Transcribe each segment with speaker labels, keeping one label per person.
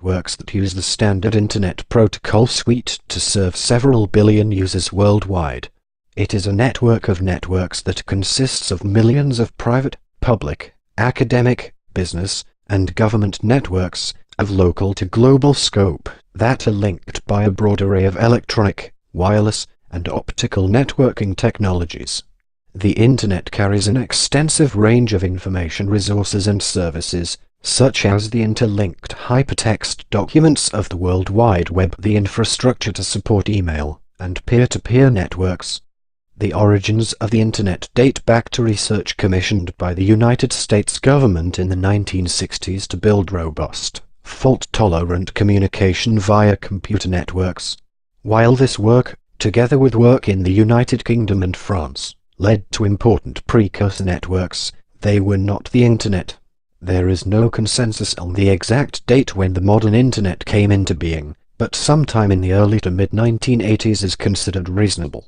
Speaker 1: networks that use the standard Internet Protocol suite to serve several billion users worldwide. It is a network of networks that consists of millions of private, public, academic, business, and government networks, of local to global scope, that are linked by a broad array of electronic, wireless, and optical networking technologies. The Internet carries an extensive range of information resources and services, such as the interlinked hypertext documents of the World Wide Web, the infrastructure to support email and peer-to-peer networks. The origins of the Internet date back to research commissioned by the United States government in the 1960s to build robust, fault-tolerant communication via computer networks. While this work, together with work in the United Kingdom and France, led to important precursor networks, they were not the Internet. There is no consensus on the exact date when the modern Internet came into being, but sometime in the early to mid-1980s is considered reasonable.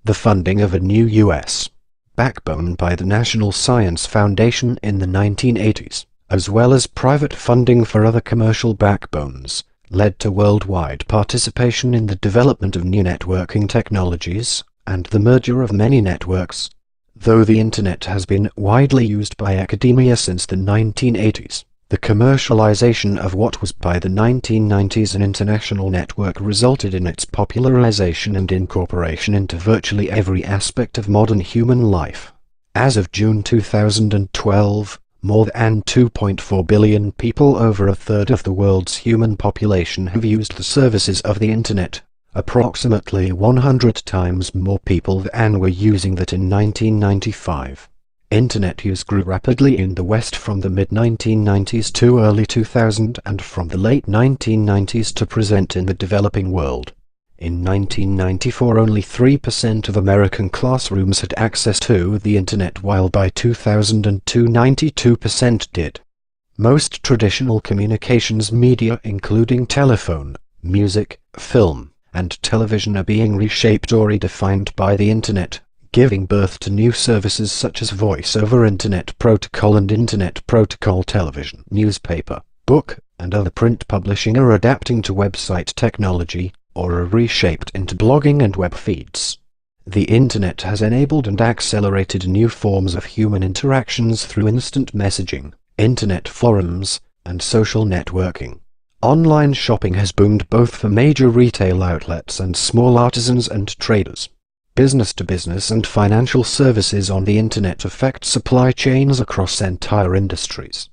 Speaker 1: The funding of a new U.S. backbone by the National Science Foundation in the 1980s, as well as private funding for other commercial backbones, led to worldwide participation in the development of new networking technologies, and the merger of many networks. Though the Internet has been widely used by academia since the 1980s, the commercialization of what was by the 1990s an international network resulted in its popularization and incorporation into virtually every aspect of modern human life. As of June 2012, more than 2.4 billion people, over a third of the world's human population, have used the services of the Internet. Approximately 100 times more people than were using that in 1995. Internet use grew rapidly in the West from the mid-1990s to early 2000 and from the late 1990s to present in the developing world. In 1994 only 3% of American classrooms had access to the Internet, while by 2002 92% did. Most traditional communications media, including telephone, music, film, and television, are being reshaped or redefined by the Internet, giving birth to new services such as Voice over Internet Protocol and Internet Protocol television. Newspaper, book, and other print publishing are adapting to website technology, or are reshaped into blogging and web feeds. The Internet has enabled and accelerated new forms of human interactions through instant messaging, Internet forums, and social networking. Online shopping has boomed both for major retail outlets and small artisans and traders. Business-to-business and financial services on the Internet affect supply chains across entire industries.